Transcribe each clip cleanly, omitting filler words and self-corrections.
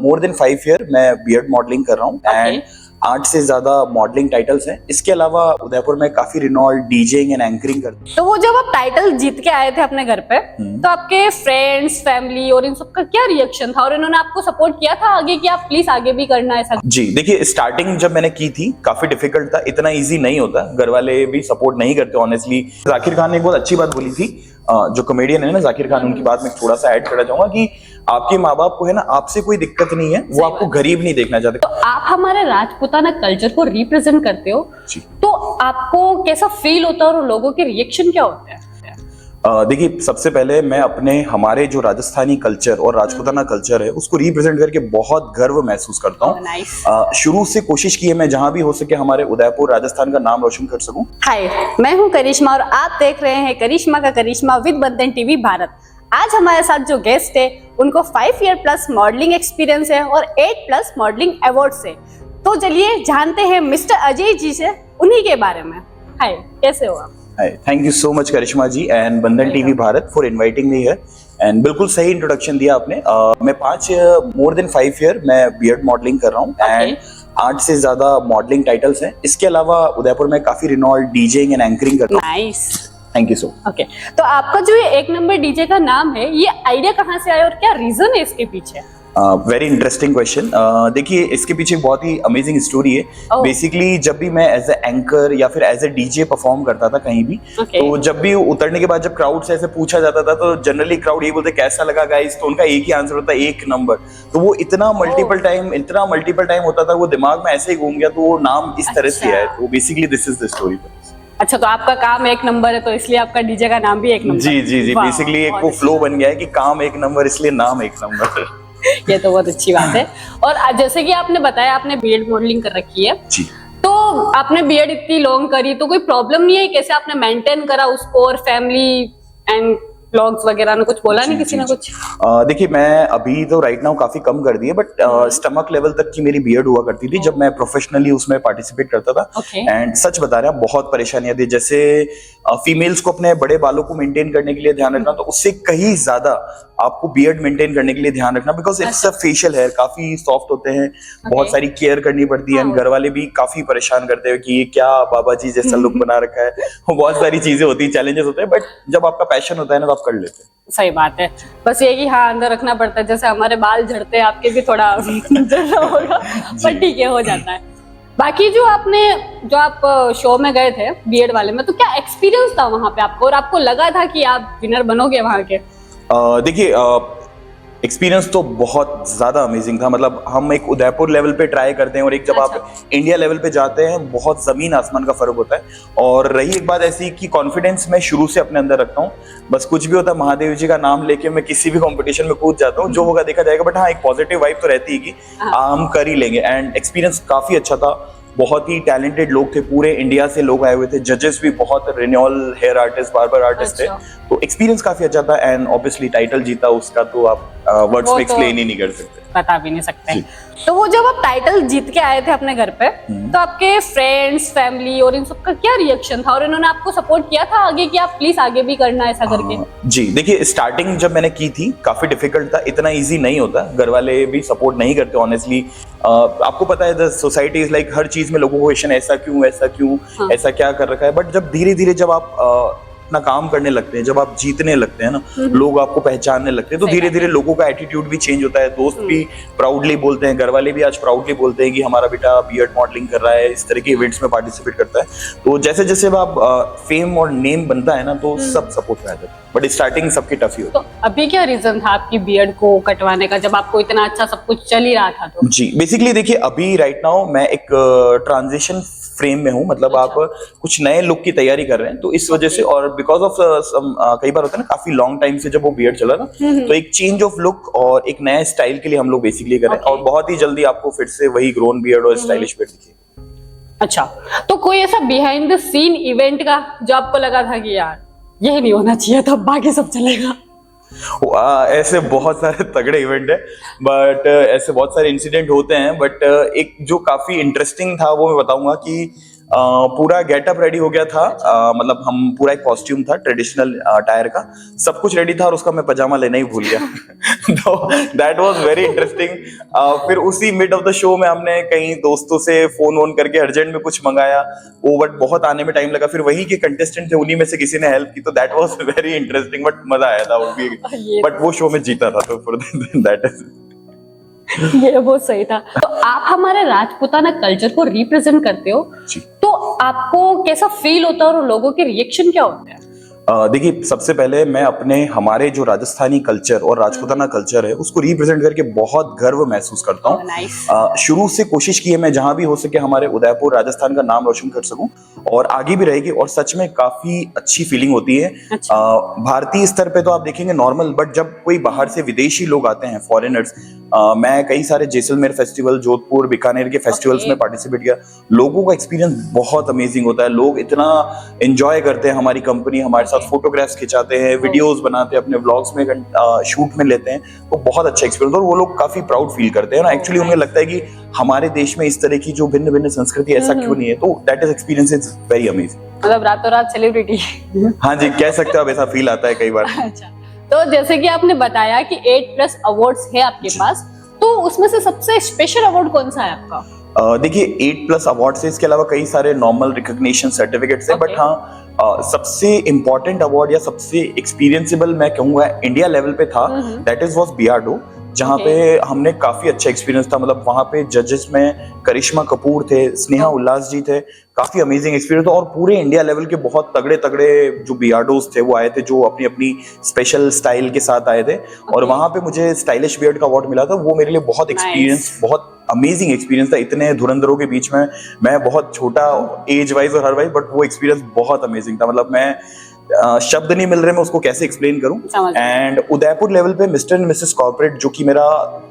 मोर than 5 year मैं बीएड modelling कर रहा हूँ एंड 8 से ज्यादा मॉडलिंग टाइटल्स हैं। इसके अलावा उदयपुर में काफी रिनॉल्ड डीजेइंग एंड एंकरिंग करते हैं। तो वो जब आप टाइटल जीत के आए थे अपने घर पे, तो आपके फ्रेंड्स, फैमिली और इन सबका क्या रिएक्शन था और इन्होंने आपको सपोर्ट किया था आगे कि आप प्लीज आगे भी करना ऐसा? जी देखिए, स्टार्टिंग जब मैंने की थी काफी डिफिकल्ट था, इतना इजी नहीं होता, घर वाले भी सपोर्ट नहीं करते ऑनेस्टली। जाकिर खान ने एक बहुत अच्छी बात बोली थी, जो कॉमेडियन है ना जाकिर खान, उनकी बात में थोड़ा सा ऐड करना चाहूंगा कि आपके माँ बाप को है ना आपसे कोई दिक्कत नहीं है, वो आपको गरीब नहीं देखना चाहते। तो आप हमारे राजपूताना कल्चर को रिप्रेजेंट करते हो जी। तो आपको कैसा फील होता है और लोगों के रिएक्शन क्या होते हैं? देखिए, सबसे पहले मैं अपने हमारे जो राजस्थानी कल्चर और राजपूताना कल्चर है उसको रिप्रेजेंट करके बहुत गर्व महसूस करता हूँ। शुरू से कोशिश की है मैं जहां भी हो सके हमारे उदयपुर राजस्थान का नाम रोशन कर सकूं। हाय, मैं हूं करिश्मा और आप देख रहे हैं करिश्मा का करिश्मा विद बंधन टीवी भारत। आज हमारे साथ जो गेस्ट है उनको 5 ईयर प्लस मॉडलिंग एक्सपीरियंस है और 8 प्लस मॉडलिंग अवार्ड्स है। तो चलिए जानते हैं मिस्टर अजय जी से उन्हीं के बारे में। हाय, कैसे हो आप? Thank you so much Karishma ji and Bandhan TV Bharat for inviting me here and बिल्कुल सही इंट्रोडक्शन दिया आपने। मैं मोर देन 5 ईयर मैं बीएड मॉडलिंग कर रहा हूँ एंड 8 से ज्यादा मॉडलिंग टाइटल्स हैं। इसके अलावा उदयपुर में काफी रिनॉल्ड डीजेइंग एंड एंकरिंग करता हूँ। Nice, thank you so much. Okay, तो आपका जो ये 1 नंबर डीजे का नाम है, ये आइडिया कहाँ से आया और क्या रीजन है इसके पीछे? Very interesting question. देखिए, इसके पीछे बहुत ही अमेजिंग स्टोरी है। बेसिकली जब भी मैं एज ए एंकर या फिर एज ए डीजे परफॉर्म करता था कहीं भी, तो जब भी उतरने के बाद जब क्राउड से ऐसे पूछा जाता था तो जनरली क्राउड ये बोलते कैसा लगा गाइस, तो उनका एक ही आंसर होता है 1 नंबर। तो वो इतना मल्टीपल टाइम होता था, वो दिमाग में ऐसे ही घूम गया, तो वो नाम इस तरह से है। तो basically this is the story. अच्छा, तो आपका काम 1 नंबर है तो इसलिए आपका डीजे का नाम भी 1 नंबर? जी जी जी, बेसिकली एक वो फ्लो बन गया है कि काम 1 नंबर इसलिए नाम 1 नंबर। ये तो बहुत अच्छी बात है। और जैसे कि आपने बताया आपने बीएड मॉडलिंग कर रखी है जी, तो आपने बीएड इतनी लॉन्ग करी तो कोई प्रॉब्लम नहीं है? कैसे आपने मेंटेन करा उसको और फैमिली एंड ब्लॉग्स वगैरह ने कुछ बोला नहीं किसी ने कुछ? देखिए, मैं अभी तो राइट नाउ काफी कम कर दी है, बट स्टमक लेवल तक की मेरी बीएड हुआ करती थी जब मैं प्रोफेशनली उसमें पार्टिसिपेट करता था। एंड सच बता रहा, बहुत परेशानियां थी। जैसे फीमेल्स को अपने बड़े बालों को मेंटेन करने के लिए ध्यान रखना, तो उससे कहीं ज्यादा आपको बीएड मेंटेन करने के लिए ध्यान रखना, because it's a facial hair, काफी सॉफ्ट होते हैं, बहुत सारी केयर करनी पड़ती है। घर वाले भी काफी परेशान करते हैं कि ये क्या बाबा जी जैसा लुक बना रखा है। बहुत सारी चीजें होती है, चैलेंजेस होते हैं, बट जब आपका पैशन होता है ना तो आप कर लेते हैं। सही बात है, बस ये कि हाँ अंदर रखना पड़ता है। जैसे हमारे बाल झड़ते हैं, आपके भी थोड़ा झड़ना होगा, पर ठीक है, हो जाता है। बाकी जो आप शो में गए थे बीएड वाले में, तो क्या एक्सपीरियंस था वहां पे आपको और आपको लगा था कि आप विनर बनोगे वहां के? देखिए, एक्सपीरियंस तो बहुत ज्यादा अमेजिंग था। मतलब हम एक उदयपुर लेवल पे ट्राई करते हैं और एक जब आप इंडिया लेवल पे जाते हैं, बहुत जमीन आसमान का फर्क होता है। और रही एक बात ऐसी कि कॉन्फिडेंस मैं शुरू से अपने अंदर रखता हूँ, बस कुछ भी होता है महादेव जी का नाम लेके मैं किसी भी कंपटीशन में कूद जाता हूँ, जो होगा देखा जाएगा। बट हाँ, एक पॉजिटिव वाइब तो रहती है कि हम कर ही लेंगे। एंड एक्सपीरियंस काफी अच्छा था, बहुत ही टैलेंटेड लोग थे, पूरे इंडिया से लोग आए हुए थे, जजेस भी बहुत renewal hair artist, barber artist थे। तो एक्सपीरियंस काफी अच्छा था एंड ऑब्वियसली टाइटल जीता, उसका तो आप वर्ड्स में एक्सप्लेन ही नहीं कर सकते, बता भी नहीं सकते। तो वो जब आप टाइटल जीत के आए थे अपने घर पे, तो आपके फ्रेंड्स, फैमिली और इन सबका क्या रिएक्शन था और इन्होंने आपको सपोर्ट किया था आगे कि आप प्लीज आगे भी करना ऐसा करके? जी देखिए, स्टार्टिंग जब मैंने की थी काफी डिफिकल्ट था, इतना इजी नहीं होता, घर वाले भी सपोर्ट नहीं करते ऑनेस्टली। आपको पता है द सोसाइटी इज लाइक, हर चीज में लोगों को क्वेश्चन ऐसा क्यों, ऐसा क्या कर रखा है। बट जब धीरे धीरे जब आप अपना काम करने लगते हैं, जब आप जीतने लगते हैं ना, लोग आपको पहचानने लगते हैं, तो धीरे धीरे लोगों का एटीट्यूड भी चेंज होता है। दोस्त भी प्राउडली बोलते हैं, घर वाले भी आज प्राउडली बोलते हैं कि हमारा बेटा बीएड मॉडलिंग कर रहा है, इस तरह के इवेंट्स में पार्टिसिपेट करता है। तो जैसे जैसे आप फेम और नेम बनता है ना, तो सब सपोर्ट रहता है, बट स्टार्टिंग सबकी टफ ही होती है। तो अभी क्या रीजन था आपकी बीएड को कटवाने का, जब आपको इतना अच्छा सब कुछ चल ही रहा था? तो जी बेसिकली देखिए, अभी राइट नाउ मैं एक ट्रांजिशन फ्रेम में हूँ, मतलब आप कुछ नए लुक की तैयारी कर रहे हैं, तो इस वजह से, और बिकॉज ऑफ कई बार होता है ना, काफी लॉन्ग टाइम से जब वो बीएड चला था, तो एक चेंज ऑफ लुक और एक नया स्टाइल के लिए हम लोग बेसिकली कर रहे हैं। और बहुत ही जल्दी आपको फिर से वही ग्रोन बीएड और स्टाइलिश बीएड दिखेगा। अच्छा, तो कोई ऐसा बिहाइंड द सीन इवेंट का जो आपको लगा था कि यार ये नहीं होना चाहिए था, बाकी सब चलेगा? ऐसे बहुत सारे तगड़े इवेंट है, बट ऐसे बहुत सारे इंसिडेंट होते हैं। बट एक जो काफी इंटरेस्टिंग था वो मैं बताऊंगा कि पूरा गेटअप रेडी हो गया था। मतलब हम पूरा एक कॉस्ट्यूम था ट्रेडिशनल अटायर का, सब कुछ रेडी था और उसका मैं पजामा लेना ही भूल गया। तो दैट वाज वेरी इंटरेस्टिंग। फिर उसी मिड ऑफ द शो में हमने कई दोस्तों से फोन वोन करके अर्जेंट में कुछ मंगाया, वो बट बहुत आने में टाइम लगा। फिर वही के कंटेस्टेंट थे, उन्हीं में से किसी ने हेल्प की, तो that was very interesting, but मजा आया था वो भी। बट वो शो में जीता था, तो फॉर दैट इज ये बहुत सही था। तो आप हमारे राजपूताना कल्चर को रिप्रेजेंट करते हो, तो आपको कैसा फील होता है और लोगों के रिएक्शन क्या होते हैं? देखिए, सबसे पहले मैं हमारे जो राजस्थानी कल्चर और राजपूताना कल्चर है उसको रिप्रेजेंट करके बहुत गर्व महसूस करता हूँ। शुरू से कोशिश की है मैं जहां भी हो सके हमारे उदयपुर राजस्थान का नाम रोशन कर सकूं, और आगे भी रहेगी, और सच में काफी अच्छी फीलिंग होती है। भारतीय स्तर पे तो आप देखेंगे नॉर्मल, बट जब कोई बाहर से विदेशी लोग आते हैं, फॉरेनर्स, मैं कई सारे जैसलमेर फेस्टिवल, जोधपुर, बीकानेर के फेस्टिवल्स में पार्टिसिपेट किया, लोगों का एक्सपीरियंस बहुत अमेजिंग होता है। लोग इतना एंजॉय करते हैं हमारी कंपनी, हमारे साथ फोटोग्राफ्स खिंचाते हैं, वीडियोस बनाते हैं, अपने व्लॉग्स में शूट में लेते हैं, तो बहुत अच्छा एक्सपीरियंस, और वो लोग काफी प्राउड फील करते हैं ना। एक्चुअली उन्हें लगता है कि हमारे देश में इस तरह की जो भिन्न भिन्न संस्कृति ऐसा क्यों नहीं है, तो that is experience is very amazing. मतलब रातों रात सेलिब्रिटी। हाँ जी, कह सकते हो, अब ऐसा फील आता है कई बार। अच्छा, तो जैसे कि आपने बताया कि 8+ अवार्ड्स है आपके पास, तो उसमें से सबसे स्पेशल अवार्ड कौन सा है आपका? देखिए, 8+ अवार्ड से इसके अलावा कई सारे नॉर्मल रिकॉग्निशन सर्टिफिकेट्स हैं, बट हाँ सबसे इंपॉर्टेंट अवार्ड या सबसे एक्सपीरियंसेबल मैं कहूंगा इंडिया लेवल पे था, दैट इज वाज बियार्डो, जहाँ पे हमने काफी अच्छा एक्सपीरियंस था। मतलब वहां पे जजेस में करिश्मा कपूर थे, स्नेहा उल्लास जी थे, काफी अमेजिंग एक्सपीरियंस था, और पूरे इंडिया लेवल के बहुत तगड़े तगड़े जो बियार्डोस थे वो आए थे, जो अपनी अपनी स्पेशल स्टाइल के साथ आए थे, और वहां पे मुझे स्टाइलिश बियर्ड का अवार्ड मिला था। वो मेरे लिए बहुत एक्सपीरियंस, बहुत अमेजिंग एक्सपीरियंस था। इतने धुरंधरों के बीच में, मैं बहुत छोटा एज वाइज और हर वाइज, बट वो एक्सपीरियंस बहुत अमेजिंग था। मतलब मैं शब्द नहीं मिल रहे मैं उसको कैसे एक्सप्लेन करूं। एंड उदयपुर लेवल पे मिस्टर एंड मिसेस कॉर्पोरेट, जो कि मेरा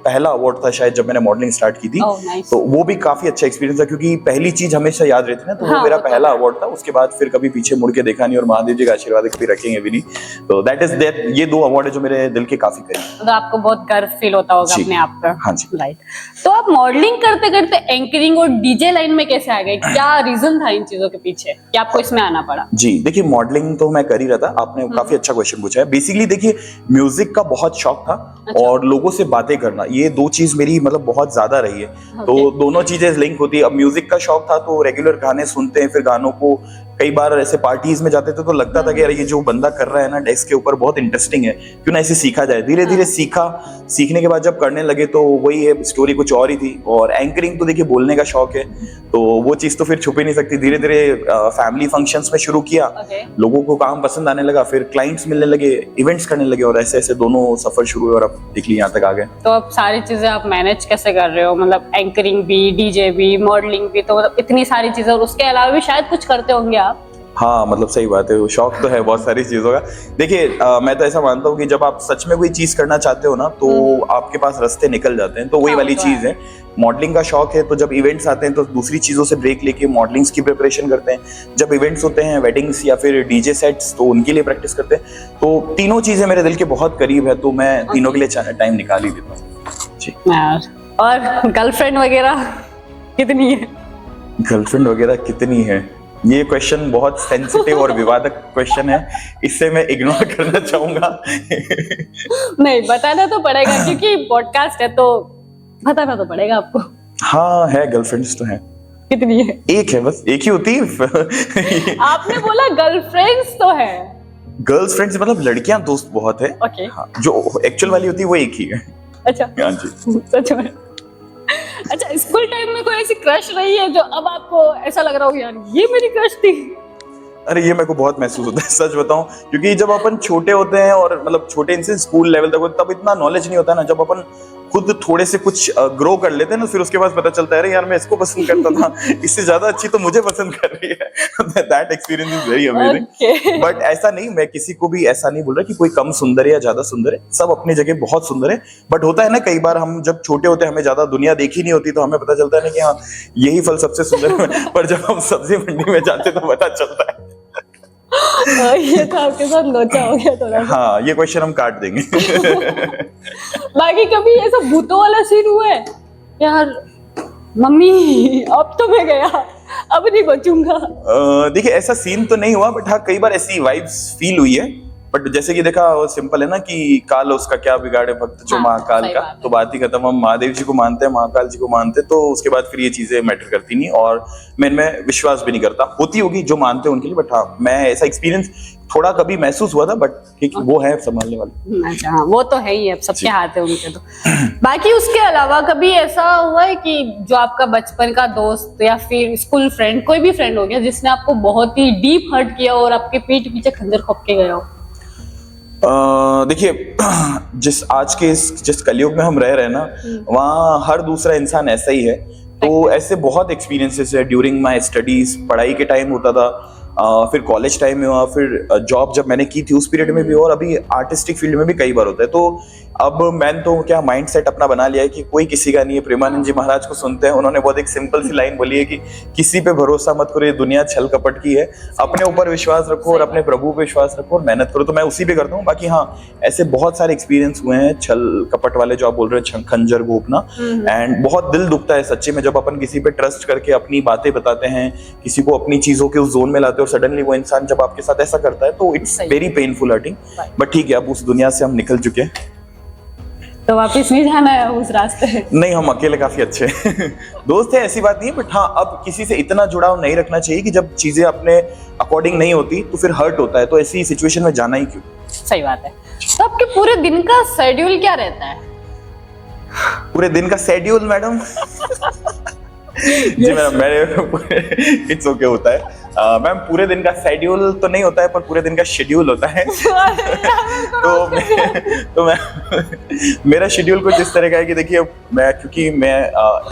पहला अवार्ड था शायद जब मैंने मॉडलिंग स्टार्ट की थी, तो वो भी काफी अच्छा एक्सपीरियंस था, क्योंकि पहली चीज हमेशा याद रहती है ना, तो वो मेरा पहला अवार्ड था। उसके बाद फिर कभी पीछे मुड़ के देखा नहीं, और महादेव जी का आशीर्वाद कभी रखेंगे भी नहीं। तो दैट इज दैट, ये 2 अवार्ड है जो मेरे दिल के काफी करीब। तो आपको बहुत गर्व फील होता होगा अपने आप पर। हाँ जी, राइट। तो आप मॉडलिंग करते करते एंकरिंग और डीजे लाइन में कैसे आ गए? क्या रीजन था इन चीजों के पीछे कि आपको इसमें आना पड़ा? जी, देखिए, मॉडलिंग तो मैं कर ही रहा था। आपने काफी अच्छा क्वेश्चन पूछा है। बेसिकली देखिए, म्यूजिक का बहुत शौक था, और लोगों से बातें करना, ये 2 चीज मेरी मतलब बहुत ज्यादा रही है। तो दोनों चीजें लिंक होती है। अब म्यूजिक का शौक था तो रेगुलर गाने सुनते हैं, फिर गानों को कई बार ऐसे पार्टीज में जाते थे तो लगता था कि यार ये जो बंदा कर रहा है ना डेस्क के ऊपर बहुत इंटरेस्टिंग है, क्यों ना इसे सीखा जाए। धीरे धीरे सीखने के बाद जब करने लगे तो वही है, स्टोरी कुछ और ही थी। और एंकरिंग तो देखिए बोलने का शौक है, तो वो चीज तो फिर छुप ही नहीं सकती। धीरे धीरे फैमिली फंक्शंस में शुरू किया, लोगों को काम पसंद आने लगा, फिर क्लाइंट्स मिलने लगे, इवेंट्स करने लगे, और ऐसे ऐसे दोनों सफर शुरू हुए, और अब देख ली यहाँ तक आ गए। तो अब सारी चीजें आप मैनेज कैसे कर रहे हो? मतलब एंकरिंग भी, डीजे भी, मॉडलिंग भी, तो मतलब इतनी सारी चीजें, और उसके अलावा भी शायद कुछ करते होंगे आप। हाँ, मतलब सही बात है, वो शौक तो है बहुत सारी चीजों का। देखिए, मैं तो ऐसा मानता हूँ कि जब आप सच में कोई चीज करना चाहते हो ना, तो आपके पास रास्ते निकल जाते हैं। तो वही वाली चीज है। मॉडलिंग का शौक है, तो जब इवेंट्स आते हैं तो दूसरी चीजों से ब्रेक लेके मॉडलिंग्स की प्रिपरेशन करते हैं। जब इवेंट्स होते हैं, वेडिंग्स या फिर डीजे सेट्स, तो उनके लिए प्रैक्टिस करते हैं। तो तीनों चीजें मेरे दिल के बहुत करीब है, तो मैं तीनों के लिए टाइम निकाल ही देता हूँ जी। और गर्लफ्रेंड वगैरह कितनी है? गर्लफ्रेंड वगैरह कितनी है, ये क्वेश्चन बहुत सेंसिटिव और विवादक क्वेश्चन है, इससे मैं इग्नोर करना चाहूंगा। नहीं, बताना तो पड़ेगा क्योंकि पॉडकास्ट है, तो बताना तो पड़ेगा आपको। हाँ, है, गर्लफ्रेंड्स तो है। कितनी है? एक है, बस एक ही होती है। आपने बोला गर्लफ्रेंड्स तो है। गर्ल्स फ्रेंड्स मतलब लड़कियां दोस्त बहुत है। हाँ, जो एक्चुअल वाली होती है वो एक ही है। अच्छा, हाँ जी, सच में। अच्छा, स्कूल टाइम में कोई ऐसी क्रश रही है जो अब आपको ऐसा लग रहा हो यार ये मेरी क्रश थी? अरे, ये मेरे को बहुत महसूस होता है, सच बताऊं, क्योंकि जब अपन छोटे होते हैं, और मतलब छोटे इनसे स्कूल लेवल तक, तब इतना नॉलेज नहीं होता ना। जब अपन खुद थोड़े से कुछ ग्रो कर लेते हैं ना, फिर उसके बाद पता चलता है अरे यार मैं इसको पसंद करता था, इससे ज्यादा अच्छी तो मुझे पसंद कर रही है। That experience is very amazing. But ऐसा नहीं, मैं किसी को भी ऐसा नहीं बोल रहा कि कोई कम सुंदर है या ज्यादा सुंदर है, सब अपनी जगह बहुत सुंदर है। बट होता है ना, कई बार हम जब छोटे होते हैं, हमें ज्यादा दुनिया देखी नहीं होती, तो हमें पता चलता है ना कि हाँ यही फल सबसे सुंदर है। पर जब हम सब्जी मंडी में जाते तो पता चलता है। ये तो आपके साथ लोचा हो गया थोड़ा। हाँ, ये क्वेश्चन हम काट देंगे। बाकी कभी ऐसा भूतों वाला सीन हुआ है यार, मम्मी अब तो मैं गया, अब नहीं बचूंगा। देखिए ऐसा सीन तो नहीं हुआ, बट हाँ कई बार ऐसी वाइब्स फील हुई है। बट जैसे कि देखा, वो सिंपल है ना कि काल उसका क्या बिगाड़े भक्त जो हाँ, महाकाल सही का, बात है। तो बात ही खत्म। हम महादेव जी को मानते हैं, महाकाल जी को मानते हैं, तो उसके बाद फिर ये चीजें मैटर करती नहीं, और मैं इनमें विश्वास भी नहीं करता। होती होगी जो मानते हैं उनके लिए, बट हाँ मैं ऐसा एक्सपीरियंस थोड़ा कभी महसूस हुआ था, बट ठीक वो है संभालने वाले। अच्छा हाँ, वो तो है ही, अब सबके हाथ है उनके तो। बाकी उसके अलावा कभी ऐसा हुआ है कि जो आपका बचपन का दोस्त या फिर स्कूल फ्रेंड, कोई भी फ्रेंड हो गया, जिसने आपको बहुत ही डीप हर्ट किया और आपके पीठ पीछे खंजर खोप के गया हो? देखिए जिस कलयुग में हम रह रहे हैं ना, वहाँ हर दूसरा इंसान ऐसा ही है। तो ऐसे बहुत एक्सपीरियंसेस है ड्यूरिंग माय स्टडीज। पढ़ाई के टाइम होता था, फिर कॉलेज टाइम में हुआ, फिर जॉब जब मैंने की थी उस पीरियड में भी, और अभी आर्टिस्टिक फील्ड में भी कई बार होता है। तो अब मैंने तो क्या माइंड सेट अपना बना लिया है कि कोई किसी का नहीं है। प्रेमानंद जी महाराज को सुनते हैं, उन्होंने बहुत एक सिंपल सी लाइन बोली है कि किसी पे भरोसा मत करो, ये दुनिया छल कपट की है, अपने ऊपर विश्वास रखो और अपने प्रभु पे विश्वास रखो और मेहनत करो। तो मैं उसी पे करता हूँ। बाकी हाँ ऐसे बहुत सारे एक्सपीरियंस हुए हैं छल कपट वाले, जो आप बोल रहे हैं खंजर घोपना, एंड बहुत दिल दुखता है सच्ची में जब अपन किसी पे ट्रस्ट करके अपनी बातें बताते हैं, किसी को अपनी चीजों के उस जोन में लाते हैं, और सडनली वो इंसान जब आपके साथ ऐसा करता है, तो it's very painful hurting. But ठीक है, अब उस दुनिया से हम निकल चुके हैं, तो वापस नहीं जाना है उस रास्ते? नहीं, हम अकेले काफी अच्छे हैं। दोस्त है ऐसी बात नहीं है, बट हाँ अब किसी से इतना जुड़ाव नहीं रखना चाहिए कि जब चीजें अपने अकॉर्डिंग नहीं होती तो फिर हर्ट होता है। तो ऐसी सिचुएशन में जाना ही क्यों। सही बात है। तो आपके पूरे दिन का शेड्यूल क्या रहता है? पूरे दिन का शेड्यूल मैडम जी मैडम, मेरे इट्स ओके होता है मैम। पूरे दिन का शेड्यूल तो नहीं होता है, पर पूरे दिन का शेड्यूल होता है। तो मैं मेरा शेड्यूल कुछ इस तरह का है कि देखिए, क्योंकि मैं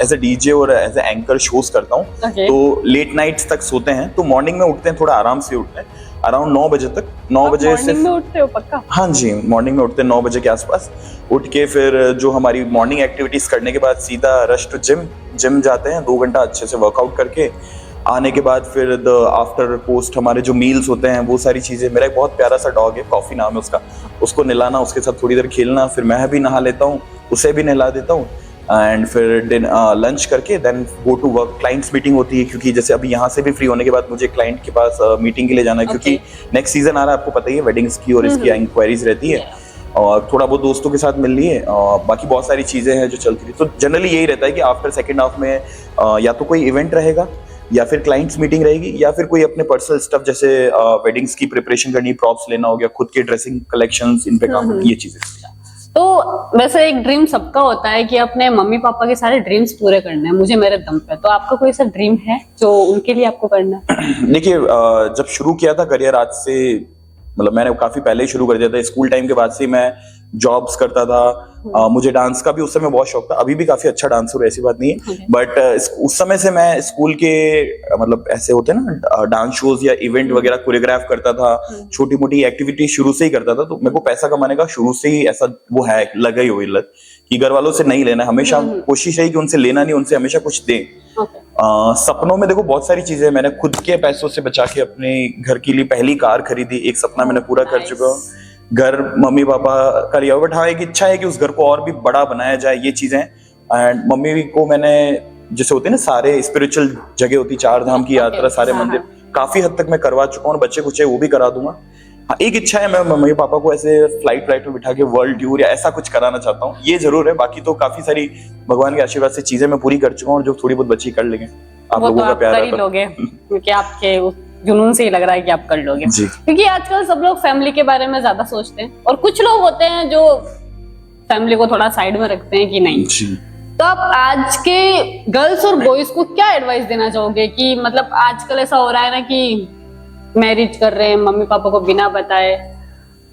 एज ए डीजे और एज ए एंकर शोज करता हूँ, तो लेट नाइट्स तक सोते हैं। तो मॉर्निंग में उठते हैं, थोड़ा आराम से उठते हैं, अराउंड 9 बजे तक। 9 बजे से मॉर्निंग में उठते हो पक्का? हाँ जी, मॉर्निंग में उठते हैं 9 बजे के आसपास। उठ के फिर जो हमारी मॉर्निंग एक्टिविटीज करने के बाद सीधा रश टू जिम जाते हैं। 2 घंटा अच्छे से वर्कआउट करके आने के बाद फिर द आफ्टर पोस्ट हमारे जो मील्स होते हैं, वो सारी चीजें। मेरा एक बहुत प्यारा सा डॉग है, कॉफी नाम है उसका, उसको नहलाना, उसके साथ थोड़ी देर खेलना, फिर मैं भी नहा लेता हूँ, उसे भी नहला देता हूँ, एंड फिर लंच करके then go to work. Clients meeting होती है, क्योंकि जैसे अभी यहाँ से भी फ्री होने के बाद मुझे क्लाइंट के पास मीटिंग के लिए जाना है, क्योंकि नेक्स्ट सीजन आ रहा है, आपको पता ही है, वेडिंग्स की और इसकी इंक्वायरीज रहती है, और थोड़ा बहुत दोस्तों के साथ मिल लिए, और बाकी बहुत सारी चीजें हैं जो चलती रही। तो जनरली यही रहता है कि आफ्टर सेकेंड हाफ में या तो कोई इवेंट रहेगा, या फिर क्लाइंट्स मीटिंग रहेगी, या फिर कोई अपने पर्सनल स्टफ जैसे वेडिंग्स की प्रिपरेशन करनी, प्रॉप्स लेना हो गया, खुद के ड्रेसिंग कलेक्शंस, इन पे काम, ये चीजें। तो वैसे एक ड्रीम सबका होता है कि अपने मम्मी पापा के सारे ड्रीम्स पूरे करने हैं, मुझे मेरे दम पे। तो आपका कोई ऐसा ड्रीम है जो उनके लिए आपको करना है? देखिए जब शुरू किया था करियर, आज से मतलब मैंने काफी पहले ही शुरू कर दिया था। स्कूल टाइम के बाद से मैं जॉब्स करता था। मुझे डांस का भी उस समय बहुत शौक था, अभी भी काफी अच्छा डांसर हूँ, ऐसी बात नहीं है। बट उस समय से मैं स्कूल के मतलब ऐसे होते हैं ना डांस शोज या इवेंट वगैरह कोरियोग्राफ करता था, छोटी मोटी एक्टिविटी शुरू से ही करता था। तो मेरे को पैसा कमाने का शुरू से ही ऐसा वो है, लगा ही हुई लत कि घर वालों से नहीं लेना, हमेशा कोशिश है कि उनसे लेना नहीं, उनसे हमेशा कुछ दें। सपनों में देखो बहुत सारी चीजें मैंने खुद के पैसों से बचा के अपने घर के लिए पहली कार खरीदी, एक सपना मैंने पूरा कर चुका हूँ। घर मम्मी पापा का लिया, बट हाँ एक इच्छा है कि उस घर को और भी बड़ा बनाया जाए, ये चीजें। एंड मम्मी को मैंने, जैसे होते हैं ना सारे स्पिरिचुअल जगह होती, 4 धाम की यात्रा, सारे मंदिर काफी हद तक मैं करवा चुका हूँ, बच्चे कुछ है वो भी करा दूंगा। हाँ एक इच्छा है, मैं मम्मी पापा को ऐसे फ्लाइट में बिठा के वर्ल्ड टूर या ऐसा कुछ कराना चाहता हूँ, ये जरूर है। बाकी तो काफी सारी भगवान के आशीर्वाद से चीजें मैं पूरी कर चुका हूँ, और जो थोड़ी बहुत बच्ची कर लेंगे। आप लोगों का प्यार है, लोगे क्योंकि आपके जुनून से ही लग रहा है कि आप कर लोगे, क्योंकि आजकल सब लोग फैमिली के बारे में ज्यादा सोचते हैं, और कुछ लोग होते हैं जो फैमिली को थोड़ा साइड में रखते हैं कि नहीं। तो आप आज के गर्ल्स और बॉयज को क्या एडवाइस देना चाहोगे कि मतलब आजकल ऐसा हो रहा है ना कि मैरिज कर रहे हैं मम्मी पापा को बिना बताए,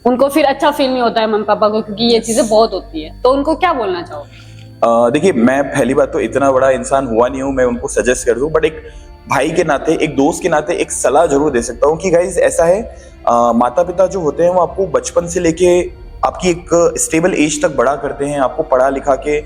उनको फिर अच्छा फील नहीं होता है मम्मी पापा को, क्योंकि ये चीजें बहुत होती है, तो उनको क्या बोलना चाहोगे? देखिए मैं पहली बात तो इतना बड़ा इंसान हुआ नहीं हूँ मैं उनको सजेस्ट कर दूं, बट एक भाई के नाते, एक दोस्त के नाते एक सलाह जरूर दे सकता हूँ कि गाइस ऐसा है, माता पिता जो होते हैं वो आपको बचपन से लेके आपकी एक स्टेबल एज तक बड़ा करते हैं, आपको पढ़ा लिखा के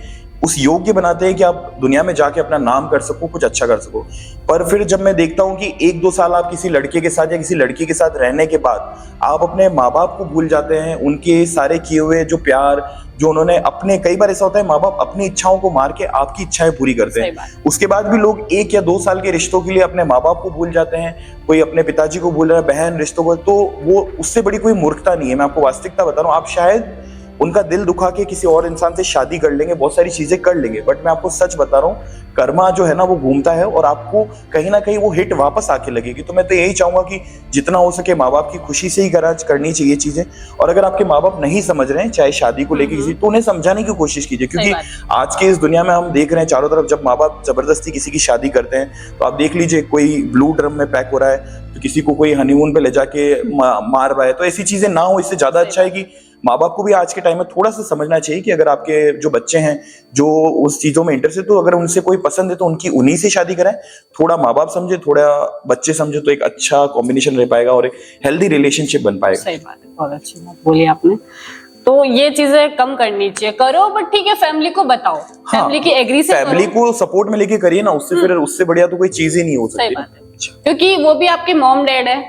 उस योग्य बनाते हैं कि आप दुनिया में जाके अपना नाम कर सको, कुछ अच्छा कर सको। पर फिर जब मैं देखता हूँ कि 1-2 साल आप किसी लड़के के साथ या किसी लड़की के साथ रहने के बाद आप अपने माँ बाप को भूल जाते हैं, उनके सारे किए हुए जो प्यार, जो उन्होंने अपने, कई बार ऐसा होता है माँ बाप अपनी इच्छाओं को मार के आपकी इच्छाएं पूरी करते हैं, उसके बाद भी लोग 1 या 2 साल के रिश्तों के लिए अपने माँ बाप को भूल जाते हैं, कोई अपने पिताजी को भूल रहा है, बहन रिश्तों को, तो वो उससे बड़ी कोई मूर्खता नहीं है। मैं आपको वास्तविकता बता रहा हूँ, आप शायद उनका दिल दुखा के किसी और इंसान से शादी कर लेंगे, बहुत सारी चीजें कर लेंगे, बट मैं आपको सच बता रहा हूँ, कर्मा जो है ना वो घूमता है और आपको कहीं ना कहीं वो हिट वापस आके लगेगी। तो मैं तो यही चाहूंगा कि जितना हो सके माँ बाप की खुशी से ही करनी चाहिए चीजें। और अगर आपके माँ बाप नहीं समझ रहे हैं चाहे शादी को लेकर किसी, तो उन्हें समझाने की कोशिश कीजिए, क्योंकि आज के इस दुनिया में हम देख रहे हैं चारों तरफ, जब माँ बाप जबरदस्ती किसी की शादी करते हैं तो आप देख लीजिए कोई ब्लू ड्रम में पैक हो रहा है, तो किसी को कोई हनीमून पे ले जाके मार रहा है। तो ऐसी चीजें ना हो, इससे ज्यादा अच्छा है कि माँ बाप को भी आज के टाइम में थोड़ा सा समझना चाहिए कि अगर आपके जो बच्चे हैं जो उस चीजों में इंटरेस्ट है, तो अगर उनसे कोई पसंद है तो उनकी उन्हीं से शादी कराएं। थोड़ा माँ बाप समझे, थोड़ा बच्चे समझे, तो एक अच्छा कॉम्बिनेशन रह पाएगा और एक हेल्दी रिलेशनशिप बन पाएगा। सही बात है, बहुत अच्छी बात बोली आपने। तो ये चीजें कम करनी चाहिए, करो बट ठीक है, फैमिली को बताओ, फैमिली की एग्री से फैमिली को सपोर्ट में लेके करिए ना, उससे फिर उससे बढ़िया तो कोई चीज ही नहीं हो सकती। सही बात है, क्योंकि वो भी आपके मॉम डैड है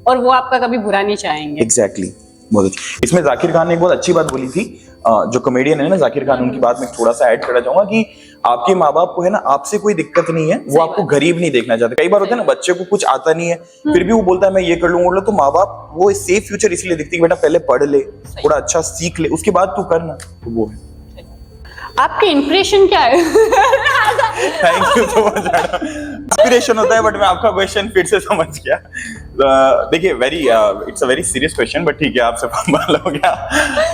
और वो आपका कभी बुरा नहीं चाहेंगे। एग्जैक्टली, बहुत अच्छी। इसमें जाकिर खान ने एक बहुत अच्छी बात बोली थी, जो कॉमेडियन है ना जाकिर खान, उनकी बात में थोड़ा सा ऐड करना चाहूंगा कि आपके माँ बाप को है ना आपसे कोई दिक्कत नहीं है, वो आपको गरीब नहीं देखना चाहते। कई बार होता है ना बच्चे को कुछ आता नहीं है फिर भी वो बोलता है मैं ये कर लूंगा, तो माँ बाप वो सेफ फ्यूचर इसलिए देखते हैं कि बेटा पहले पढ़ ले, थोड़ा अच्छा सीख ले, उसके बाद तू करना। तो वो है। आपकी इंप्रेशन क्या है? Thank you so much. Inspiration होता है, बट मैं आपका क्वेश्चन फिर से समझ गया। देखिए it's a very serious question, but ठीक है आपसे मालूम हो गया।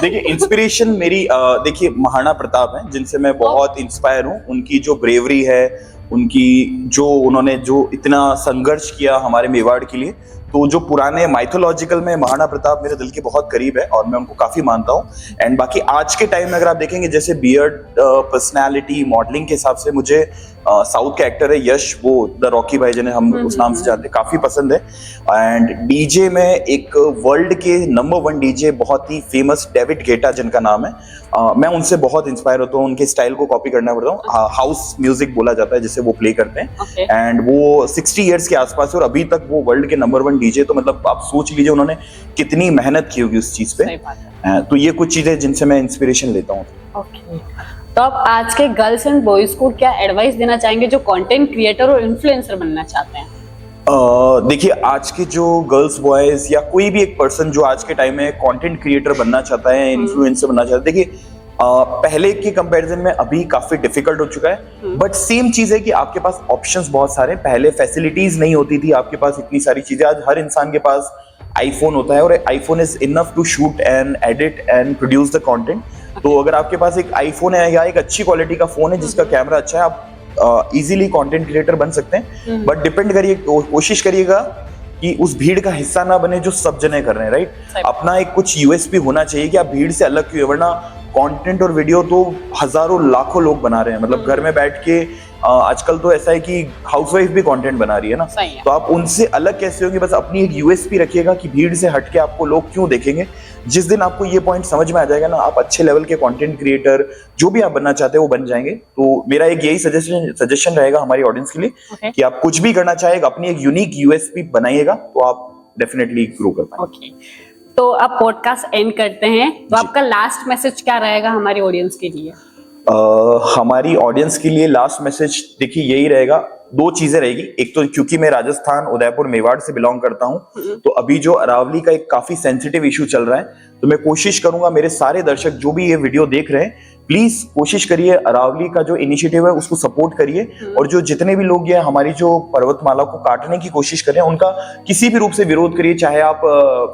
देखिए इंस्पिरेशन मेरी देखिए महाराणा प्रताप हैं, जिनसे मैं बहुत इंस्पायर हूँ। उनकी जो ब्रेवरी है, उनकी जो उन्होंने जो इतना संघर्ष किया हमारे मेवाड़ के लिए, तो जो पुराने माइथोलॉजिकल में महाराणा प्रताप मेरे दिल के बहुत करीब है और मैं उनको काफी मानता हूँ। एंड बाकी आज के टाइम में अगर आप देखेंगे, जैसे बियर्ड, पर्सनैलिटी, मॉडलिंग के हिसाब से मुझे साउथ के एक्टर है यश, वो द रॉकी भाई जिन्हें हम उस नाम से जानते हैं, काफी पसंद है। एंड डीजे में एक वर्ल्ड के नंबर 1 डीजे बहुत ही फेमस डेविड गेटा जिनका नाम है, मैं उनसे बहुत इंस्पायर होता हूँ, उनके स्टाइल को कॉपी करना पड़ता हूँ। हाउस म्यूजिक बोला जाता है जिसे वो प्ले करते हैं। एंड वो 60 ईयर्स के आसपास है और अभी तक वो वर्ल्ड के नंबर 1 डीजे, तो मतलब आप सोच लीजिए उन्होंने कितनी मेहनत की होगी उस चीज पे। तो ये कुछ चीजें जिनसे मैं इंस्पिरेशन लेता हूँ। ओके, तो आप आज के गर्ल्स एंड बॉयज को क्या एडवाइस देना चाहेंगे जो कंटेंट क्रिएटर और इन्फ्लुएंसर बनना चाहते हैं? देखिए आज के जो गर्ल्स बॉयज या कोई भी एक पर्सन जो आज के टाइम में कंटेंट क्रिएटर बनना चाहता है, इन्फ्लुएंसर बनना चाहता है, देखिए पहले के कंपैरिजन में अभी काफी डिफिकल्ट हो चुका है, बट सेम चीज है कि आपके पास ऑप्शंस बहुत सारे। पहले फैसिलिटीज नहीं होती थी आपके पास इतनी सारी चीजें, आज हर इंसान के पास आईफोन होता है और iPhone is enough to shoot and edit and produce the content. तो अगर आपके पास एक आईफोन है या एक अच्छी क्वालिटी का फोन है जिसका कैमरा अच्छा है, आप इजीली कंटेंट क्रिएटर बन सकते हैं। बट डिपेंड करिए, कोशिश करिएगा कि उस भीड़ का हिस्सा ना बने जो सब जने कर रहे हैं, राइट। अपना एक कुछ यूएसपी होना चाहिए कि आप भीड़ से अलग क्यों है, वरना कंटेंट और वीडियो तो हजारों लाखों लोग बना रहे हैं। मतलब घर में बैठ के आजकल तो ऐसा है कि हाउसवाइफ भी कंटेंट बना रही है ना, तो आप उनसे अलग कैसे होंगे? बस अपनी एक यूएसपी रखिएगा कि भीड़ से हटके आपको लोग क्यों देखेंगे। जिस दिन आपको ये पॉइंट समझ में आ जाएगा ना, आप अच्छे लेवल के कंटेंट क्रिएटर जो भी आप बनना चाहते हैं वो बन जाएंगे। तो मेरा एक यही सजेशन रहेगा हमारी ऑडियंस के लिए कि आप कुछ भी करना चाहेगा, अपनी एक यूनिक यूएसपी बनाइएगा तो आप डेफिनेटली ग्रो कर पाएंगे। तो आप पॉडकास्ट एंड करते हैं, तो आपका लास्ट मैसेज क्या रहेगा हमारी ऑडियंस के लिए? हमारी ऑडियंस के लिए लास्ट मैसेज देखिए यही रहेगा, 2 चीजें रहेगी। एक तो क्योंकि मैं राजस्थान, उदयपुर, मेवाड़ से बिलोंग करता हूं, तो अभी जो अरावली का एक काफी सेंसिटिव इशू चल रहा है, तो मैं कोशिश करूंगा मेरे सारे दर्शक जो भी ये वीडियो देख रहे हैं, प्लीज कोशिश करिए अरावली का जो इनिशिएटिव है उसको सपोर्ट करिए। और जो जितने भी लोग ये हमारी जो पर्वतमाला को काटने की कोशिश कर रहे हैं उनका किसी भी रूप से विरोध करिए। चाहे आप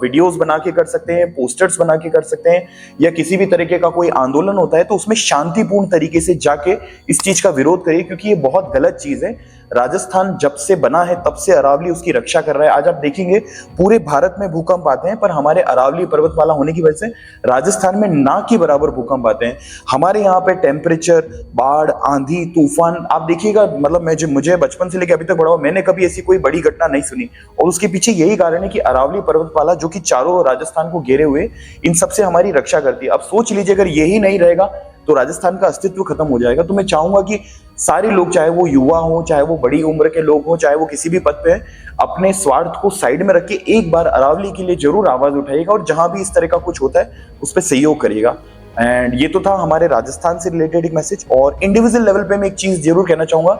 वीडियोस बना के कर सकते हैं, पोस्टर्स बना के कर सकते हैं, या किसी भी तरीके का कोई आंदोलन होता है तो उसमें शांतिपूर्ण तरीके से जाके इस चीज का विरोध करिए, क्योंकि ये बहुत गलत चीज है। राजस्थान जब से बना है तब से अरावली उसकी रक्षा कर रहा है। आज आप देखेंगे पूरे भारत में भूकंप आते हैं, पर हमारे अरावली पर्वतमाला होने की वजह से राजस्थान में ना के बराबर भूकंप आते हैं। हमारे यहाँ पे टेम्परेचर, बाढ़, आंधी, तूफान आप देखिएगा, मतलब मुझे बचपन से लेकर अभी तक बड़ा हुआ, मैंने कभी ऐसी कोई बड़ी घटना नहीं सुनी। और उसके पीछे यही कारण है कि अरावली पर्वतमाला जो कि चारों राजस्थान को घेरे हुए, इन सबसे हमारी रक्षा करती है। अब सोच लीजिए अगर यही नहीं रहेगा, तो राजस्थान का अस्तित्व खत्म हो जाएगा। तो मैं चाहूंगा कि सारे लोग, चाहे वो युवा हो, चाहे वो बड़ी उम्र के लोग हो, चाहे वो किसी भी पद पे है, अपने स्वार्थ को साइड में रख के एक बार अरावली के लिए जरूर आवाज उठाइएगा और जहां भी इस तरह का कुछ होता है उस पर सहयोग करिएगा। एंड ये तो था हमारे राजस्थान से रिलेटेड एक मैसेज। और इंडिविजुअल लेवल पे मैं एक चीज जरूर कहना चाहूंगा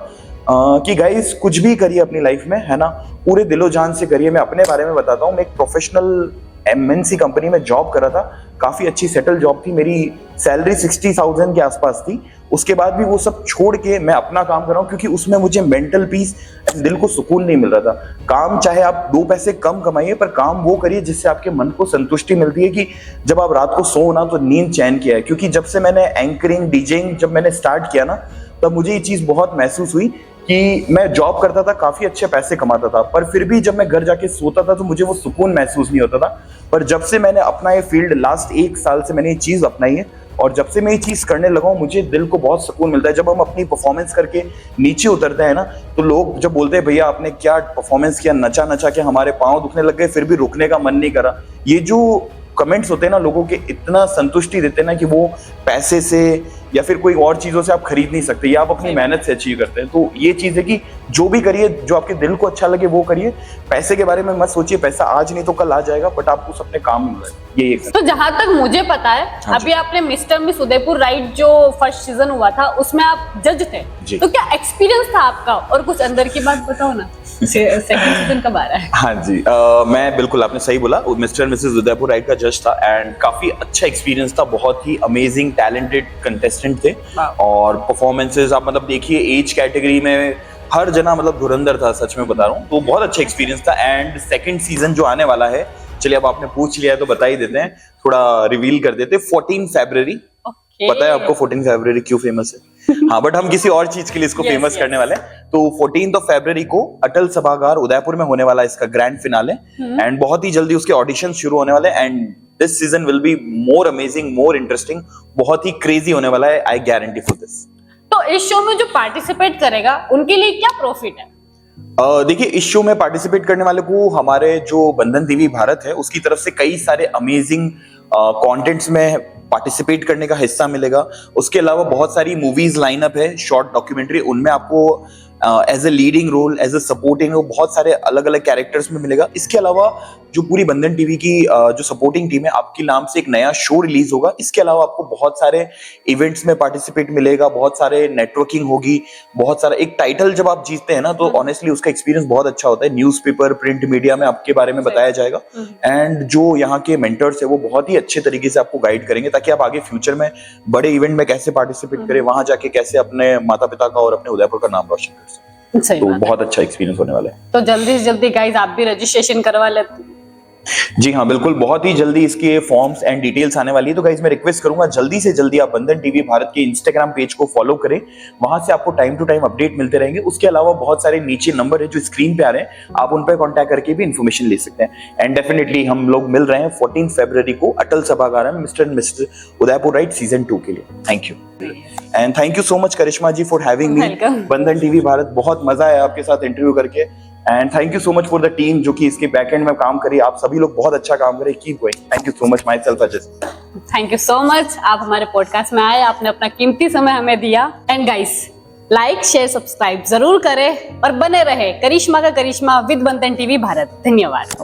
कि गाइस कुछ भी करिए अपनी लाइफ में, है ना, पूरे दिलो जान से करिए। मैं अपने बारे में बताता हूँ, मैं एक प्रोफेशनल MNC कंपनी में जॉब कर रहा था, काफी अच्छी सेटल जॉब थी, मेरी सैलरी 60,000 के आसपास थी। उसके बाद भी वो सब छोड़ के मैं अपना काम कर रहा हूँ, क्योंकि उसमें मुझे मेंटल पीस, दिल को सुकून नहीं मिल रहा था। काम चाहे आप 2 पैसे कम कमाइए, पर काम वो करिए जिससे आपके मन को संतुष्टि मिलती है कि जब आप रात को सो ना तो नींद चैन किया है। क्योंकि जब से मैंने एंकरिंग, डीजेइंग जब मैंने स्टार्ट किया ना, तब मुझे ये चीज बहुत महसूस हुई कि मैं जॉब करता था, काफी अच्छे पैसे कमाता था, पर फिर भी जब मैं घर जाके सोता था तो मुझे वो सुकून महसूस नहीं होता था। पर जब से मैंने अपना ये फील्ड, लास्ट 1 साल से मैंने ये चीज अपनाई है, और जब से मैं ये चीज करने लगा हूँ, मुझे दिल को बहुत सुकून मिलता है। जब हम अपनी परफॉर्मेंस करके नीचे उतरते हैं ना, तो लोग जब बोलते हैं भैया आपने क्या परफॉर्मेंस किया, नचा नचा के हमारे पाँव दुखने लग गए, फिर भी रुकने का मन नहीं करा, ये जो कमेंट्स होते हैं ना लोगों के, इतना संतुष्टि देते हैं ना कि वो पैसे से या फिर कोई और चीजों से आप खरीद नहीं सकते, ये आप अपनी मेहनत से अचीव करते हैं। तो ये चीज है कि जो भी करिए, जो आपके दिल को अच्छा लगे वो करिए। पैसे के बारे में मत सोचिए, पैसा आज नहीं तो कल आ जाएगा, बट आपको उस अपने काम में मिलेगा। ये एक तो जहां तक मुझे पता है, हाँ अभी आपने मिस्टर मिस उदयपुर राइड जो फर्स्ट सीजन हुआ था उसमें आप जज थे, तो क्या एक्सपीरियंस था आपका, और कुछ अंदर की बात बताओ ना। सेकंड सीजन कब आ रहा है? हाँ जी, मैं बिल्कुल, आपने सही बोला, मिस्टर मिसेस उदयपुर राइड का जज था एंड काफी अच्छा एक्सपीरियंस था। बहुत ही अमेजिंग टैलेंटेड कंटेस्टेंट थे और परफॉर्मेंसेस आप मतलब देखिए, एज कैटेगरी में हर जना मतलब धुरंधर था, सच में बता रहा हूँ। तो बहुत अच्छा एक्सपीरियंस था। एंड सेकंड सीजन जो आने वाला है, चलिए अब आपने पूछ लिया है तो बता ही देते हैं, थोड़ा रिवील कर देते हैं। 14 फरवरी, पता है आपको 14 फरवरी क्यों फेमस है? हाँ, बट हम किसी और चीज के लिए इसको फेमस करने वाले हैं। तो 14 फरवरी को अटल सभागार उदयपुर में होने वाला है इसका ग्रैंड फिनाले, एंड बहुत ही जल्दी उसके ऑडिशन शुरू होने वाले हैं। And this season will be more amazing, more interesting, बहुत ही क्रेजी होने वाला है, आई गारंटी फॉर दिस। तो इस शो में जो पार्टिसिपेट करेगा उनके लिए क्या प्रॉफिट है? देखिए, इस शो में पार्टिसिपेट करने वाले को हमारे जो बंधन टीवी भारत है उसकी तरफ से कई सारे अमेजिंग कंटेंट्स में पार्टिसिपेट करने का हिस्सा मिलेगा। उसके अलावा बहुत सारी मूवीज लाइनअप है, शॉर्ट डॉक्यूमेंट्री, उनमें आपको as a leading role, as a supporting role, बहुत सारे अलग अलग कैरेक्टर्स में मिलेगा। इसके अलावा जो पूरी बंधन टीवी की जो सपोर्टिंग टीम है, आपके नाम से एक नया शो रिलीज होगा। इसके अलावा आपको बहुत सारे इवेंट्स में पार्टिसिपेट मिलेगा, बहुत सारे नेटवर्किंग होगी, बहुत सारा, एक टाइटल जब आप जीतते हैं ना तो ऑनेस्टली उसका एक्सपीरियंस बहुत अच्छा होता है। न्यूज़पेपर, प्रिंट मीडिया में आपके बारे में बताया जाएगा, एंड जो यहाँ के मेंटर्स है वो बहुत ही अच्छे तरीके से आपको गाइड करेंगे ताकि आप आगे फ्यूचर में बड़े इवेंट में कैसे पार्टिसिपेट करें, वहां जाके कैसे अपने माता पिता का और अपने उदयपुर का नाम रोशन कर सकें। तो बहुत अच्छा एक्सपीरियंस होने वाला है। तो जल्दी से जल्दी गाइस आप भी रजिस्ट्रेशन करवा लेते। जी हाँ, बिल्कुल, बहुत ही जल्दी इसके फॉर्म्स एंड डिटेल्स आने वाली है। तो गाइस मैं रिक्वेस्ट करूंगा जल्दी से जल्दी आप बंधन टीवी भारत के इंस्टाग्राम पेज को फॉलो करें, वहां से आपको टाइम टू टाइम अपडेट मिलते रहेंगे। उसके अलावा बहुत सारे नीचे नंबर है जो स्क्रीन पे आ रहे हैं, आप उन पर कॉन्टैक्ट करके भी इन्फॉर्मेशन ले सकते हैं। एंड डेफिनेटली हम लोग मिल रहे हैं 14 फरवरी को अटल सभागार में mister and Mrs Udaipur ride season 2 के लिए। Thank you and thank you so much Karishma ji for having me Bandhan TV Bharat. बहुत मजा आया आपके साथ इंटरव्यू करके, and thank you so much for the team जो कि इसके बैकएंड में काम करी। आप सभी लोग बहुत अच्छा काम करें, keep going. Thank you so much my self Ajay. Thank you so much, आप हमारे पॉडकास्ट में आए, आपने अपना कीमती समय हमें दिया। And guys like share subscribe जरूर करें और बने रहे करिश्मा का करिश्मा विद बंधन टीवी भारत। धन्यवाद।